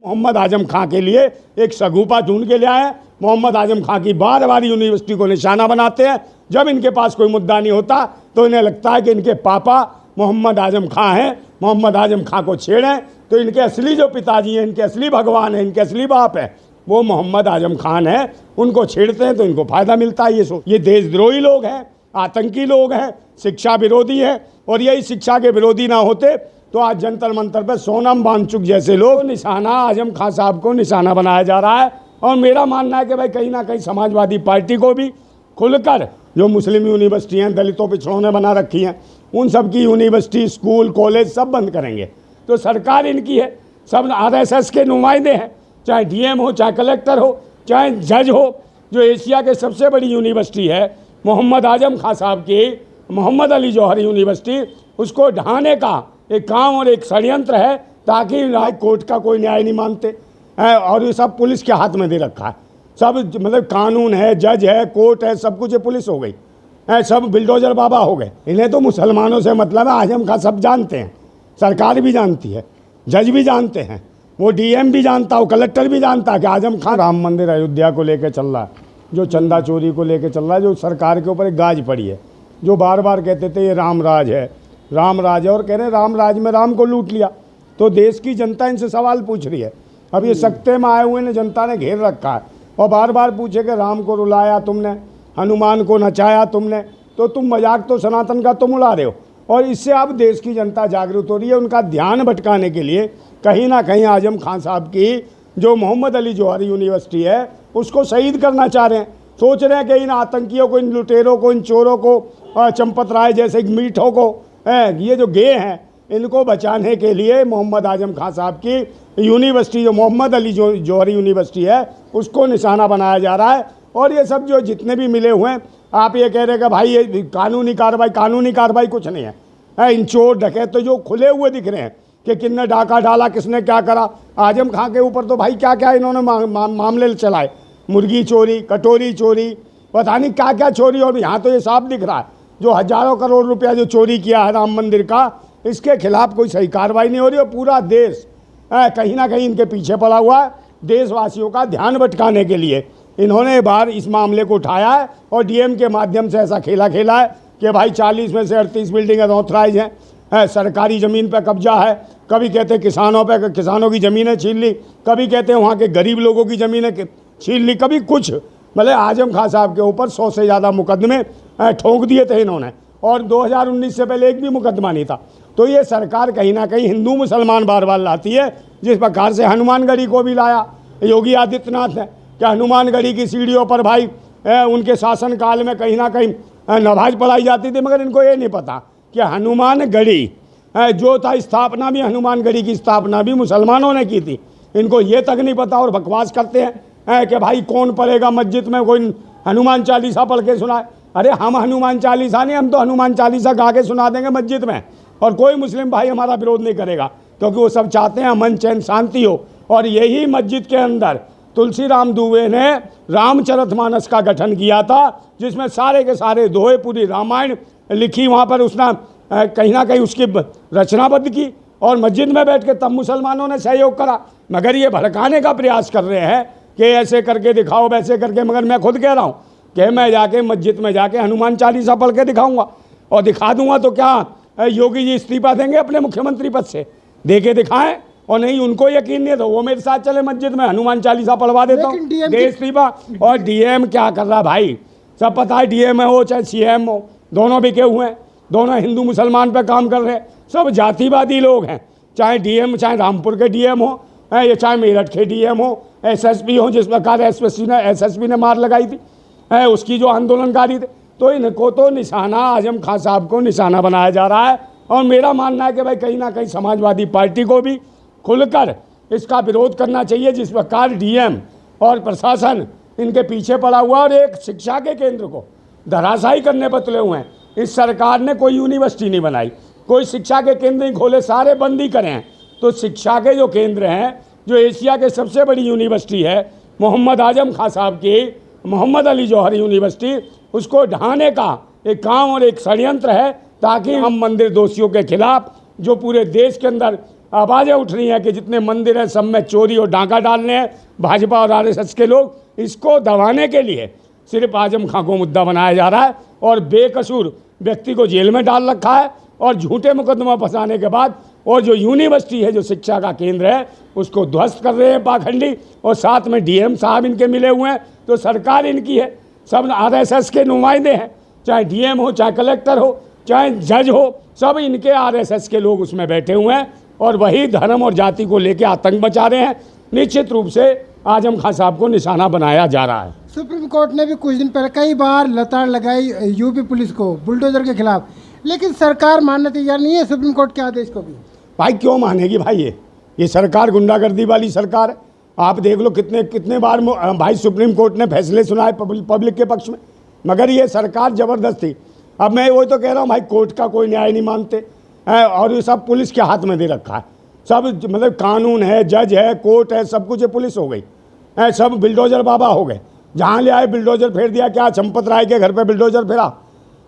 मोहम्मद आजम खां के लिए एक सगुफा ढूंढ के ले आए हैं। मोहम्मद आजम खां की बार बार यूनिवर्सिटी को निशाना बनाते हैं। जब इनके पास कोई मुद्दा नहीं होता तो इन्हें लगता है कि इनके पापा मोहम्मद आजम खां हैं, मोहम्मद आजम खां को छेड़ें तो इनके असली जो पिताजी हैं, इनके असली भगवान हैं, इनके असली बाप हैं, वो मोहम्मद आजम खान है। उनको छेड़ते हैं तो इनको फ़ायदा मिलता है। ये देशद्रोही लोग हैं, आतंकी लोग हैं, शिक्षा विरोधी हैं। और यही शिक्षा के विरोधी ना होते तो आज जंतर मंतर पर सोनम वांगचुक जैसे लोग निशाना आजम खां साहब को निशाना बनाया जा रहा है। और मेरा मानना है कि भाई कहीं ना कहीं समाजवादी पार्टी को भी खुलकर जो मुस्लिम यूनिवर्सिटी हैं, दलितों पिछड़ों ने बना रखी हैं, उन सब की यूनिवर्सिटी, स्कूल, कॉलेज सब बंद करेंगे। तो सरकार इनकी है, सब आरएसएस के नुमाइंदे हैं, चाहे डीएम हो, चाहे कलेक्टर हो, चाहे जज हो। जो एशिया के सबसे बड़ी यूनिवर्सिटी है मोहम्मद आजम खां साहब की, मोहम्मद अली जौहरी यूनिवर्सिटी, उसको ढहाने का एक काम और एक षड्यंत्र है ताकि हाई कोर्ट का कोई न्याय नहीं मानते हैं। और ये सब पुलिस के हाथ में दे रखा है। सब मतलब कानून है, जज है, कोर्ट है, सब कुछ ये पुलिस हो गई है, सब बिल्डोजर बाबा हो गए। इन्हें तो मुसलमानों से मतलब है। आजम खां सब जानते हैं, सरकार भी जानती है, जज भी जानते हैं, वो डीएम भी जानता हो, कलेक्टर भी जानता है कि आजम खां राम मंदिर अयोध्या को लेकर चल रहा है, जो चंदा चोरी को लेकर चल रहा है, जो सरकार के ऊपर एक गाज पड़ी है, जो बार बार कहते थे ये राम राज है, राम राज है, और कह रहे राम राज में राम को लूट लिया। तो देश की जनता इनसे सवाल पूछ रही है। अब ये सत्ते में आए हुए ने जनता ने घेर रखा है और बार बार पूछे कि राम को रुलाया तुमने, हनुमान को नचाया तुमने, तो तुम मजाक तो सनातन का तुम उड़ा रहे हो। और इससे अब देश की जनता जागरूक हो रही है। उनका ध्यान भटकाने के लिए कहीं ना कहीं आजम खां साहब की जो मोहम्मद अली जौहरी यूनिवर्सिटी है उसको शहीद करना चाह रहे हैं। सोच रहे हैं कि इन आतंकियों को, इन लुटेरों को, इन चोरों को, चंपत राय जैसे मीठों को, ये जो गे हैं, इनको बचाने के लिए मोहम्मद आजम खां साहब की यूनिवर्सिटी जो मोहम्मद अली जौहरी यूनिवर्सिटी है उसको निशाना बनाया जा रहा है। और ये सब जो जितने भी मिले हुए हैं, आप ये कह रहे हैं कि भाई ये कानूनी कार्रवाई कुछ नहीं है। इन चोर डकैत तो जो खुले हुए दिख रहे हैं कि किसने डाका डाला, किसने क्या करा। आजम खां के ऊपर तो भाई क्या क्या इन्होंने मामले चलाए, मुर्गी चोरी, कटोरी चोरी, पता नहीं क्या क्या चोरी। और यहाँ तो ये साफ दिख रहा है जो हजारों करोड़ रुपया जो चोरी किया है राम मंदिर का, इसके खिलाफ कोई सही कार्रवाई नहीं हो रही। और पूरा देश कहीं ना कहीं इनके पीछे पड़ा हुआ है। देशवासियों का ध्यान भटकाने के लिए इन्होंने बार इस मामले को उठाया है और डीएम के माध्यम से ऐसा खेला है कि भाई 40 में से 38 बिल्डिंग अनऑथराइज हैं, सरकारी ज़मीन पर कब्जा है। कभी कहते हैं किसानों की ज़मीनें छीन ली, कभी कहते हैं वहाँ के गरीब लोगों की ज़मीनें छीन ली, कभी कुछ। मतलब आजम खां साहब के ऊपर 100 से ज़्यादा मुकदमे ठोक दिए थे इन्होंने, और 2019 से पहले एक भी मुकदमा नहीं था। तो ये सरकार कहीं ना कहीं हिंदू मुसलमान बार बार लाती है। जिस प्रकार से हनुमानगढ़ी को भी लाया योगी आदित्यनाथ ने, क्या हनुमानगढ़ी की सीढ़ियों पर भाई उनके शासनकाल में कहीं ना कहीं नमाज पढ़ाई जाती थी। मगर इनको ये नहीं पता कि हनुमानगढ़ी जो था, स्थापना भी हनुमानगढ़ी की स्थापना भी मुसलमानों ने की थी। इनको ये तक नहीं पता और बकवास करते हैं कि भाई कौन पढ़ेगा मस्जिद में, कोई हनुमान चालीसा पढ़ के सुनाए। अरे हम हनुमान चालीसा नहीं, हम तो हनुमान चालीसा गा के सुना देंगे मस्जिद में, और कोई मुस्लिम भाई हमारा विरोध नहीं करेगा, क्योंकि वो सब चाहते हैं अमन चैन शांति हो। और यही मस्जिद के अंदर तुलसीराम दुबे ने रामचरितमानस का गठन किया था, जिसमें सारे के सारे दोहे, पूरी रामायण लिखी, वहाँ पर उसने कहीं ना कहीं उसकी रचनाबद्ध की, और मस्जिद में बैठ के तब मुसलमानों ने सहयोग करा। मगर ये भड़काने का प्रयास कर रहे हैं कि ऐसे करके दिखाओ, वैसे करके। मगर मैं खुद कह रहा हूँ कि मैं जाके मस्जिद में जाके हनुमान चालीसा पढ़ के दिखाऊंगा, और दिखा दूंगा तो क्या योगी जी इस्तीफा देंगे अपने मुख्यमंत्री पद से? दे के दिखाएं। और नहीं, उनको यकीन नहीं है तो वो मेरे साथ चले मस्जिद में, हनुमान चालीसा पढ़वा देता हूँ, दे इस्तीफा। और डीएम क्या कर रहा भाई, सब पता है। डीएम हो चाहे सीएम हो, दोनों बिके हुए हैं, दोनों हिंदू मुसलमान पे काम कर रहे हैं, सब जातिवादी लोग हैं। चाहे डीएम, चाहे रामपुर के डीएम हो, या चाहे मेरठ के डीएम हो, एसएसपी हो, जिस प्रकार एसएसपी ने मार लगाई थी, उसकी जो आंदोलनकारी थे। तो इनको तो निशाना आजम खां साहब को निशाना बनाया जा रहा है। और मेरा मानना है कि भाई कहीं ना कहीं समाजवादी पार्टी को भी खुलकर इसका विरोध करना चाहिए। जिस प्रकार डीएम और प्रशासन इनके पीछे पड़ा हुआ और एक शिक्षा के केंद्र को धराशायी करने पर तुले हुए हैं। इस सरकार ने कोई यूनिवर्सिटी नहीं बनाई, कोई शिक्षा के केंद्र नहीं खोले, सारे बंद ही करें हैं। तो शिक्षा के जो केंद्र हैं, जो एशिया के सबसे बड़ी यूनिवर्सिटी है मोहम्मद आजम खां साहब की, मोहम्मद अली जौहरी यूनिवर्सिटी, उसको ढहाने का एक काम और एक षड्यंत्र है, ताकि हम मंदिर दोषियों के खिलाफ जो पूरे देश के अंदर आवाज़ें उठ रही हैं कि जितने मंदिर हैं सब में चोरी और डाका डालने हैं भाजपा और आरएसएस के लोग। इसको दबाने के लिए सिर्फ आजम खां को मुद्दा बनाया जा रहा है और बेकसूर व्यक्ति को जेल में डाल रखा है और झूठे मुकदमा फंसाने के बाद और जो यूनिवर्सिटी है जो शिक्षा का केंद्र है उसको ध्वस्त कर रहे हैं पाखंडी, और साथ में डीएम साहब इनके मिले हुए हैं। तो सरकार इनकी है, सब आरएसएस के नुमाइंदे हैं, चाहे डीएम हो, चाहे कलेक्टर हो, चाहे जज हो, सब इनके आरएसएस के लोग उसमें बैठे हुए हैं और वही धर्म और जाति को लेकर आतंक मचा रहे हैं। निश्चित रूप से आजम खां साहब को निशाना बनाया जा रहा है। सुप्रीम कोर्ट ने भी कुछ दिन पहले कई बार लताड़ लगाई यूपी पुलिस को बुलडोजर के खिलाफ, लेकिन सरकार मानने तैयार नहीं है सुप्रीम कोर्ट के आदेश को भी। भाई क्यों मानेगी भाई, ये सरकार गुंडागर्दी वाली सरकार है। आप देख लो कितने बार भाई सुप्रीम कोर्ट ने फैसले सुनाए पब्लिक के पक्ष में, मगर ये सरकार ज़बरदस्ती। अब मैं वही तो कह रहा हूँ भाई, कोर्ट का कोई न्याय नहीं मानते हैं और ये सब पुलिस के हाथ में दे रखा है। सब मतलब कानून है, जज है, कोर्ट है, सब कुछ ये पुलिस हो गई है, सब बिल्डोजर बाबा हो गए। जहाँ ले आए बिल्डोजर फेर दिया। क्या चंपत राय के घर पे बिल्डोजर फेरा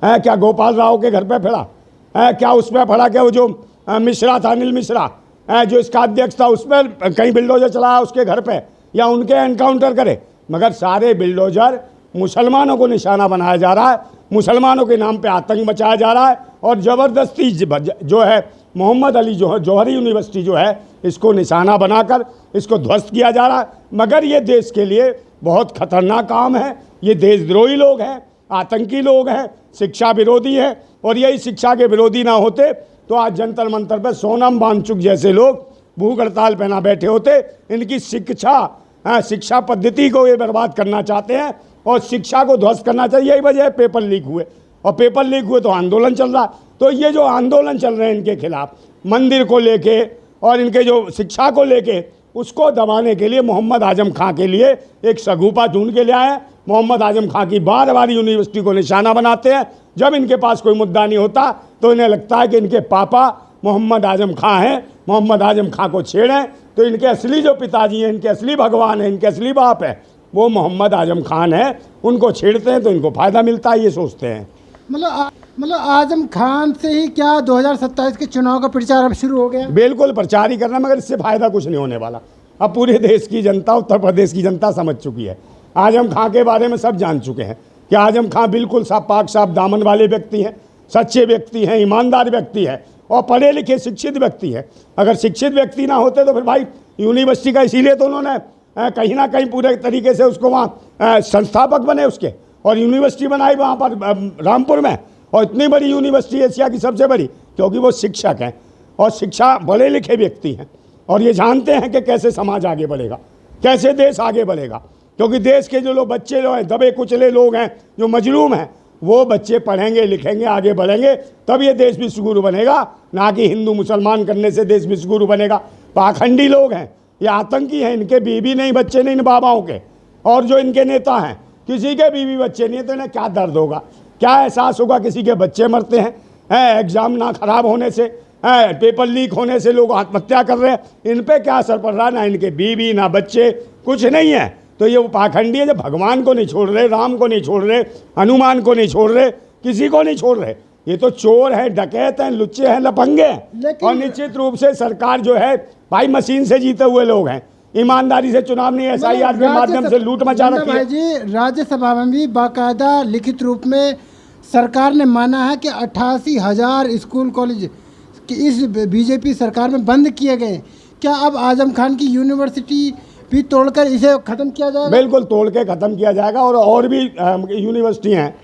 है, क्या गोपाल राव के घर पे फेरा है, क्या उस पर फड़ा, क्या वो जो मिश्रा था, अनिल मिश्रा जो इसका अध्यक्ष था, उस पर कहीं बिल्डोजर चलाया उसके घर पे, या उनके एनकाउंटर करे। मगर सारे बिल्डोजर मुसलमानों को निशाना बनाया जा रहा है, मुसलमानों के नाम पे आतंक मचाया जा रहा है और ज़बरदस्ती जो है मोहम्मद अली जौहरी यूनिवर्सिटी जो है इसको निशाना बनाकर इसको ध्वस्त किया जा रहा है। मगर ये देश के लिए बहुत खतरनाक काम है। ये देशद्रोही लोग हैं, आतंकी लोग हैं, शिक्षा विरोधी हैं, और यही शिक्षा के विरोधी ना होते तो आज जंतर मंतर पर सोनम वांगचुक जैसे लोग भूख हड़ताल पे ना बैठे होते। इनकी शिक्षा पद्धति को ये बर्बाद करना चाहते हैं और शिक्षा को ध्वस्त करना चाहिए। यही वजह है पेपर लीक हुए, और पेपर लीक हुए तो आंदोलन चल रहा। तो ये जो आंदोलन चल रहे हैं इनके खिलाफ, मंदिर को लेके और इनके जो शिक्षा को लेके, उसको दबाने के लिए मोहम्मद आजम खां के लिए एक सगुफा ढूंढ के ले आए हैं। मोहम्मद आजम खां की बार बार यूनिवर्सिटी को निशाना बनाते हैं। जब इनके पास कोई मुद्दा नहीं होता तो इन्हें लगता है कि इनके पापा मोहम्मद आजम खां हैं, मोहम्मद आजम खां को छेड़ें तो इनके असली जो पिताजी हैं, इनके असली भगवान हैं, इनके असली बाप हैं, वो मोहम्मद आजम खान है। उनको छेड़ते हैं तो इनको फ़ायदा मिलता है, ये सोचते हैं। मतलब आजम खान से ही क्या 2027 के चुनाव का प्रचार अब शुरू हो गया? बिल्कुल प्रचार ही करना, मगर इससे फ़ायदा कुछ नहीं होने वाला। अब पूरे देश की जनता, उत्तर प्रदेश की जनता समझ चुकी है। आजम खां के बारे में सब जान चुके हैं कि आजम खां बिल्कुल पाक साफ दामन वाले व्यक्ति हैं, सच्चे व्यक्ति हैं, ईमानदार व्यक्ति है और पढ़े लिखे शिक्षित व्यक्ति है। अगर शिक्षित व्यक्ति ना होते तो फिर भाई यूनिवर्सिटी का, इसीलिए तो उन्होंने कहीं ना कहीं पूरे तरीके से उसको वहाँ संस्थापक बने उसके, और यूनिवर्सिटी बनाई वहाँ पर रामपुर में, और इतनी बड़ी यूनिवर्सिटी एशिया की सबसे बड़ी, क्योंकि वो शिक्षक हैं और शिक्षा पढ़े लिखे व्यक्ति हैं और ये जानते हैं कि कैसे समाज आगे बढ़ेगा, कैसे देश आगे बढ़ेगा। क्योंकि देश के जो लोग बच्चे जो हैं, दबे कुचले लोग हैं, जो मजलूम हैं, वो बच्चे पढ़ेंगे लिखेंगे आगे बढ़ेंगे तब ये देश विश्वगुरु बनेगा, ना कि हिंदू मुसलमान करने से देश विश्वगुरु बनेगा। पाखंडी लोग हैं, ये आतंकी हैं, इनके बीवी नहीं बच्चे नहीं इन बाबाओं के, और जो इनके नेता हैं किसी के बीवी बच्चे नहीं है तो इन्हें क्या दर्द होगा, क्या एहसास होगा किसी के बच्चे मरते हैं, एग्ज़ाम ना खराब होने से, पेपर लीक होने से लोग आत्महत्या कर रहे हैं, इन पे क्या असर पड़ रहा है? ना इनके बीवी ना बच्चे, कुछ नहीं है। तो ये वो पाखंडी है जो भगवान को नहीं छोड़ रहे, राम को नहीं छोड़ रहे, हनुमान को नहीं छोड़ रहे, किसी को नहीं छोड़ रहे। ये तो चोर हैं, डकैत हैं, लुच्चे हैं, लफंगे हैं। और निश्चित रूप से सरकार जो है भाई मशीन से जीते हुए लोग हैं, ईमानदारी से चुनाव नहीं, SIR के माध्यम से लूट मचा रखी है। जी राज्यसभा में भी बाकायदा लिखित रूप में सरकार ने माना है कि 88,000 स्कूल कॉलेज इस बीजेपी सरकार में बंद किए गए। क्या अब आजम खान की यूनिवर्सिटी भी तोड़कर इसे ख़त्म किया जाएगा? बिल्कुल तोड़ के ख़त्म किया जाएगा। और भी यूनिवर्सिटी हैं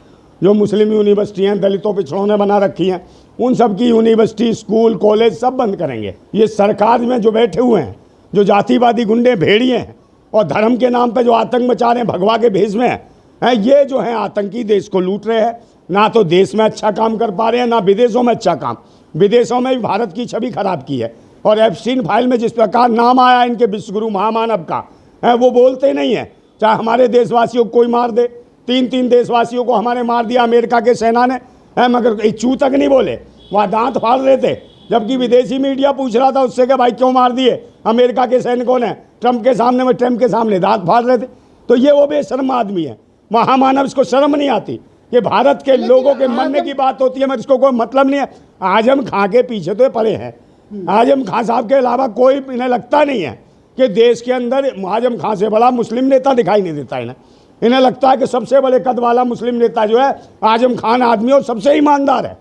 जो मुस्लिम यूनिवर्सिटी हैं, दलितों पिछड़ों ने बना रखी हैं, उन सब की यूनिवर्सिटी, स्कूल, कॉलेज सब बंद करेंगे। ये सरकार में जो बैठे हुए हैं, जो जातिवादी गुंडे भेड़िए हैं और धर्म के नाम पे जो आतंक मचा रहे हैं, भगवा के भेष में हैं, ये जो हैं आतंकी देश को लूट रहे हैं। ना तो देश में अच्छा काम कर पा रहे हैं, ना विदेशों में अच्छा काम। विदेशों में भी भारत की छवि खराब की है। और एप्स्टीन फाइल में जिस प्रकार नाम आया इनके विश्वगुरु महामानव का, वो बोलते नहीं है। चाहे हमारे देशवासियों को कोई मार दे, 3 देशवासियों को हमारे मार दिया अमेरिका के सेना ने, मगर एक चू तक नहीं बोले, वहाँ दांत फाड़ रहे थे। जबकि विदेशी मीडिया पूछ रहा था उससे कि भाई क्यों मार दिए अमेरिका के सैनिकों ने, ट्रंप के सामने दांत फाड़ रहे थे। तो ये वो बेशर्म आदमी है, महामानव। इसको शर्म नहीं आती कि भारत के लोगों के मरने की बात होती है, मगर इसको कोई मतलब नहीं है। आजम खां के पीछे तो पड़े हैं, आजम खान साहब के अलावा कोई इन्हें लगता नहीं है कि देश के अंदर आजम खान से बड़ा मुस्लिम नेता दिखाई नहीं देता इन्हें लगता है कि सबसे बड़े कद वाला मुस्लिम नेता जो है आजम खान आदमी और सबसे ईमानदार है।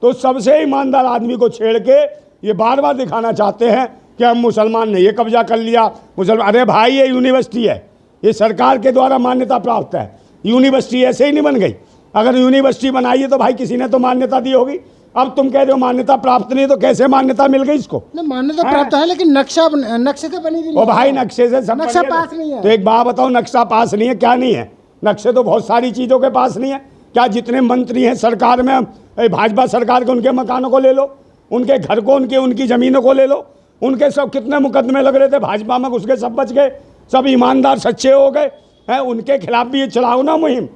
तो सबसे ईमानदार आदमी को छेड़ के ये बार बार दिखाना चाहते हैं कि हम मुसलमान ने ये कब्जा कर लिया, मुसलमान। अरे भाई, ये यूनिवर्सिटी है, ये सरकार के द्वारा मान्यता प्राप्त है। यूनिवर्सिटी ऐसे ही नहीं बन गई। अगर यूनिवर्सिटी बनाई है तो भाई किसी ने तो मान्यता दी होगी। अब तुम कह रहे हो मान्यता प्राप्त नहीं, तो कैसे मान्यता मिल गई इसको? मान्यता प्राप्त है, लेकिन नक्शे से बनी भी नहीं। ओ भाई, नक्शे से सब नक्शा बनी है। पास नहीं है। तो एक बात बताओ, नक्शा पास नहीं है, क्या नहीं है? नक्शे तो बहुत सारी चीज़ों के पास नहीं है। क्या जितने मंत्री हैं सरकार में, भाजपा सरकार के, उनके मकानों को ले लो, उनके घर को, उनकी ज़मीनों को ले लो। उनके सब कितने मुकदमे लग रहे थे, भाजपा में घुस के सब बच गए, सब ईमानदार सच्चे हो गए हैं। उनके खिलाफ भी ये चलाओ ना मुहिम,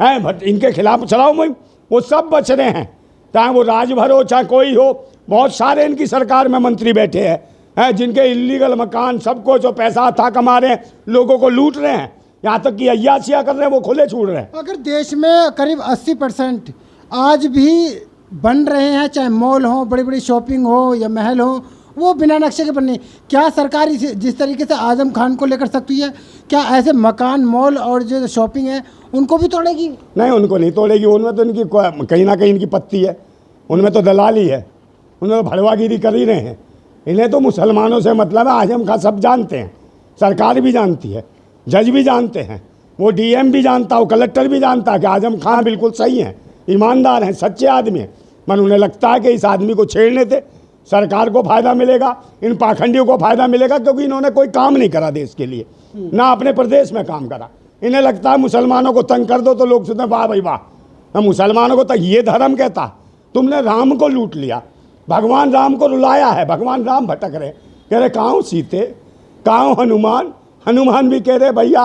है इनके खिलाफ चलाओ मुहिम, वो सब बच रहे हैं। चाहे वो राजभर हो, चाहे कोई हो, बहुत सारे इनकी सरकार में मंत्री बैठे हैं जिनके इलीगल मकान, सबको जो पैसा था कमा रहे हैं, लोगों को लूट रहे हैं, यहाँ तक कि अय्याशियाँ कर रहे हैं, वो खुले छूट रहे हैं। अगर देश में करीब 80% आज भी बन रहे हैं, चाहे मॉल हो, बड़ी बड़ी शॉपिंग हो या महल हो, वो बिना नक्शे के बनने, क्या सरकार जिस तरीके से आजम खान को लेकर सकती है, क्या ऐसे मकान, मॉल और जो शॉपिंग है उनको भी तोड़ेगी? नहीं, उनको नहीं तोड़ेगी। उनमें तो इनकी कहीं ना कहीं इनकी पत्ती है, उनमें तो दलाली है, उनमें तो भड़वागिरी कर ही रहे हैं। इन्हें तो मुसलमानों से मतलब है। आजम खान सब जानते हैं, सरकार भी जानती है, जज भी जानते हैं, वो डीएम भी जानता हो, कलेक्टर भी जानता है कि आजम खान बिल्कुल सही हैं, ईमानदार हैं, सच्चे आदमी हैं। मन उन्हें लगता है कि इस आदमी को छेड़ने से सरकार को फ़ायदा मिलेगा, इन पाखंडियों को फ़ायदा मिलेगा, क्योंकि इन्होंने कोई काम नहीं करा देश के लिए, ना अपने प्रदेश में काम करा। इन्हें लगता है मुसलमानों को तंग कर दो तो लोग सोचते हैं वाह भाई वाह, मुसलमानों को तंग, ये धर्म कहता। तुमने राम को लूट लिया, भगवान राम को रुलाया है, भगवान राम भटक रहे, कह रहे कहाँ सीते, कहाँ हनुमान। हनुमान भी कह रहे भैया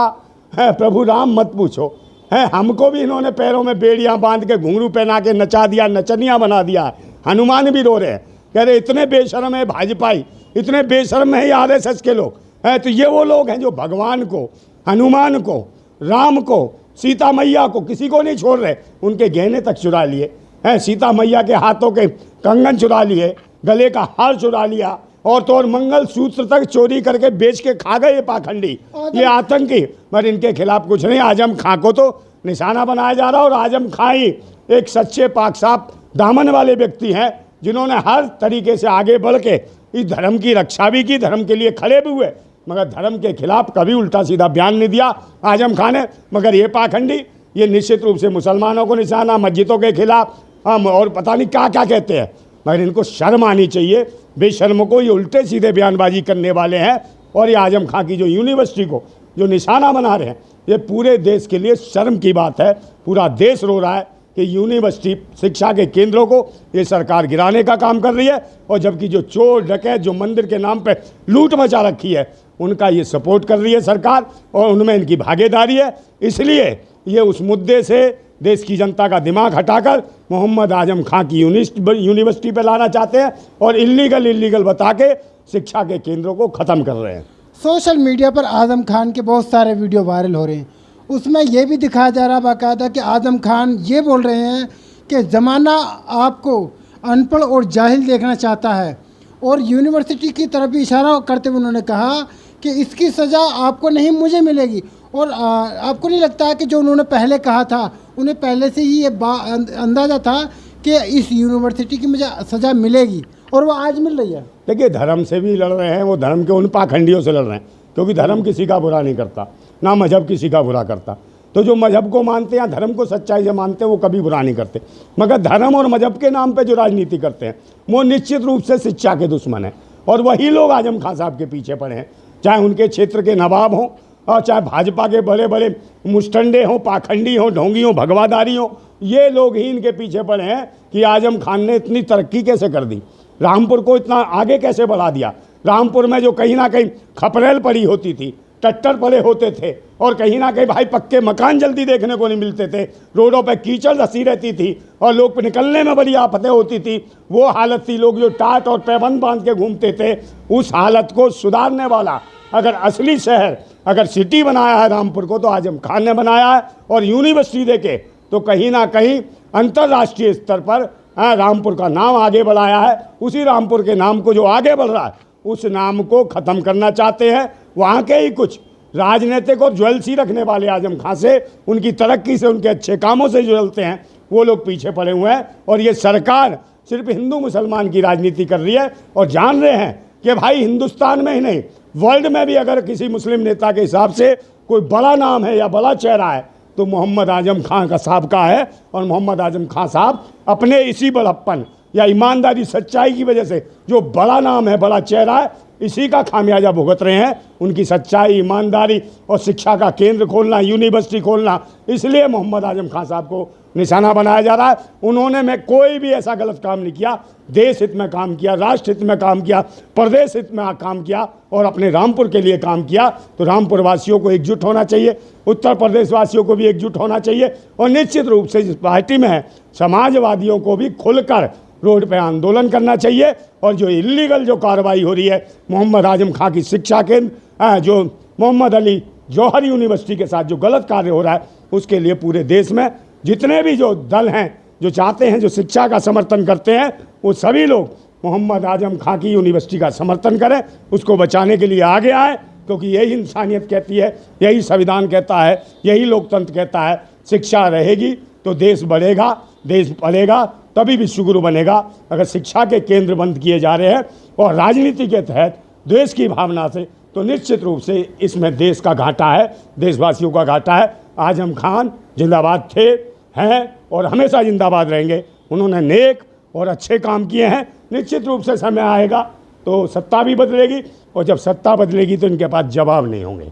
है प्रभु राम मत पूछो, है हमको भी इन्होंने पैरों में बेड़ियाँ बांध के घुंघरू पहना के नचा दिया, नचनिया बना दिया है। हनुमान भी रो रहे हैं, कह रहे इतने बेशर्म है भाजपाई, इतने बेशर्म है आरएसएस के लोग हैं। तो ये वो लोग हैं जो भगवान को, हनुमान को, राम को, सीता मैया को, किसी को नहीं छोड़ रहे। उनके गहने तक चुरा लिए हैं, सीता मैया के हाथों के कंगन चुरा लिए, गले का हार चुरा लिया, और तो और मंगल सूत्र तक चोरी करके बेच के खा गए ये पाखंडी, ये आतंकी। पर इनके खिलाफ कुछ नहीं। आजम खां को तो निशाना बनाया जा रहा है, और आजम खां ही एक सच्चे पाक साफ दामन वाले व्यक्ति हैं जिन्होंने हर तरीके से आगे बढ़ के इस धर्म की रक्षा भी की, धर्म के लिए खड़े भी हुए, मगर धर्म के खिलाफ कभी उल्टा सीधा बयान नहीं दिया आजम खान ने। मगर ये पाखंडी, ये निश्चित रूप से मुसलमानों को निशाना, मस्जिदों के खिलाफ हम और पता नहीं क्या क्या कहते हैं। मगर इनको शर्म आनी चाहिए, बेशर्मों को। ये उल्टे सीधे बयानबाजी करने वाले हैं, और ये आजम खां की जो यूनिवर्सिटी को जो निशाना बना रहे हैं, ये पूरे देश के लिए शर्म की बात है। पूरा देश रो रहा है कि यूनिवर्सिटी शिक्षा के केंद्रों को ये सरकार गिराने का काम कर रही है, और जबकि जो चोर डकैत जो मंदिर के नाम पे लूट मचा रखी है, उनका ये सपोर्ट कर रही है सरकार, और उनमें इनकी भागीदारी है। इसलिए ये उस मुद्दे से देश की जनता का दिमाग हटाकर मोहम्मद आजम खां की यूनिवर्सिटी पे लाना चाहते हैं, और इलीगल बता के शिक्षा के केंद्रों को ख़त्म कर रहे हैं। सोशल मीडिया पर आजम खान के बहुत सारे वीडियो वायरल हो रहे हैं, उसमें ये भी दिखाया जा रहा बाकायदा कि आजम खान ये बोल रहे हैं कि ज़माना आपको अनपढ़ और जाहिल देखना चाहता है, और यूनिवर्सिटी की तरफ भी इशारा करते हुए उन्होंने कहा कि इसकी सज़ा आपको नहीं मुझे मिलेगी। और आपको नहीं लगता है कि जो उन्होंने पहले कहा था, उन्हें पहले से ही ये अंदाज़ा था कि इस यूनिवर्सिटी की मुझे सज़ा मिलेगी, और वो आज मिल रही है? देखिए, धर्म से भी लड़ रहे हैं, वो धर्म के उन पाखंडियों से लड़ रहे हैं, क्योंकि धर्म किसी का बुरा नहीं करता, ना मजहब किसी का बुरा करता। तो जो मजहब को मानते हैं, धर्म को सच्चाई से मानते हैं, वो कभी बुरा नहीं करते। मगर धर्म और मजहब के नाम पे जो राजनीति करते हैं, वो निश्चित रूप से शिक्षा के दुश्मन हैं, और वही लोग आजम खान साहब के पीछे पड़े हैं। चाहे उनके क्षेत्र के नवाब हों, और चाहे भाजपा के बड़े बड़े मुस्टंडे हों, पाखंडी हों, ढोंगी हों, भगवादारी हों, ये लोग ही इनके पीछे पड़े हैं कि आजम खान ने इतनी तरक्की कैसे कर दी, रामपुर को इतना आगे कैसे बढ़ा दिया। रामपुर में जो कहीं ना कहीं खपरेल पड़ी होती थी, टट्टर पड़े होते थे, और कहीं ना कहीं भाई पक्के मकान जल्दी देखने को नहीं मिलते थे, रोडों पे कीचड़ धसी रहती थी, और लोग पे निकलने में बड़ी आफतें होती थी। वो हालत थी, लोग जो टाट और पैबंद बांध के घूमते थे, उस हालत को सुधारने वाला अगर असली शहर, अगर सिटी बनाया है रामपुर को, तो आजम खान ने बनाया है। और यूनिवर्सिटी देके तो कहीं ना कहीं अंतर्राष्ट्रीय स्तर पर रामपुर का नाम आगे बढ़ाया है, उसी रामपुर के नाम को जो आगे बढ़ रहा है उस नाम को ख़त्म करना चाहते हैं। वहाँ के ही कुछ राजनीतिक और ज्वेलसी रखने वाले आजम खां से, उनकी तरक्की से, उनके अच्छे कामों से जो जलते हैं, वो लोग पीछे पड़े हुए हैं। और ये सरकार सिर्फ हिंदू मुसलमान की राजनीति कर रही है और जान रहे हैं कि भाई हिंदुस्तान में ही नहीं, वर्ल्ड में भी अगर किसी मुस्लिम नेता के हिसाब से कोई बड़ा नाम है या बड़ा चेहरा है तो मोहम्मद आजम खां का साहब का है। और मोहम्मद आजम खां साहब अपने इसी बड़प्पन या ईमानदारी, सच्चाई की वजह से जो बड़ा नाम है, बड़ा चेहरा है, इसी का खामियाजा भुगत रहे हैं। उनकी सच्चाई, ईमानदारी और शिक्षा का केंद्र खोलना, यूनिवर्सिटी खोलना, इसलिए मोहम्मद आजम खां साहब को निशाना बनाया जा रहा है। उन्होंने में कोई भी ऐसा गलत काम नहीं किया, देश हित में काम किया, राष्ट्र हित में काम किया, प्रदेश हित में काम किया और अपने रामपुर के लिए काम किया। तो रामपुर वासियों को एकजुट होना चाहिए, उत्तर प्रदेश वासियों को भी एकजुट होना चाहिए और निश्चित रूप से जिस पार्टी में है समाजवादियों को भी खुलकर रोड पे आंदोलन करना चाहिए। और जो इलीगल जो कार्रवाई हो रही है मोहम्मद आजम खां की शिक्षा केंद्र, जो मोहम्मद अली जौहर यूनिवर्सिटी के साथ जो गलत कार्य हो रहा है, उसके लिए पूरे देश में जितने भी जो दल हैं, जो चाहते हैं, जो शिक्षा का समर्थन करते हैं, वो सभी लोग मोहम्मद आजम खां की यूनिवर्सिटी का समर्थन करें, उसको बचाने के लिए आगे आए। क्योंकि यही इंसानियत कहती है, यही संविधान कहता है, यही लोकतंत्र कहता है, शिक्षा रहेगी तो देश बढ़ेगा, देश बढ़ेगा तभी विश्वगुरु बनेगा। अगर शिक्षा के केंद्र बंद किए जा रहे हैं और राजनीति के तहत देश की भावना से, तो निश्चित रूप से इसमें देश का घाटा है, देशवासियों का घाटा है। आजम खान जिंदाबाद थे, हैं और हमेशा जिंदाबाद रहेंगे। उन्होंने नेक और अच्छे काम किए हैं। निश्चित रूप से समय आएगा तो सत्ता भी बदलेगी और जब सत्ता बदलेगी तो इनके पास जवाब नहीं होंगे।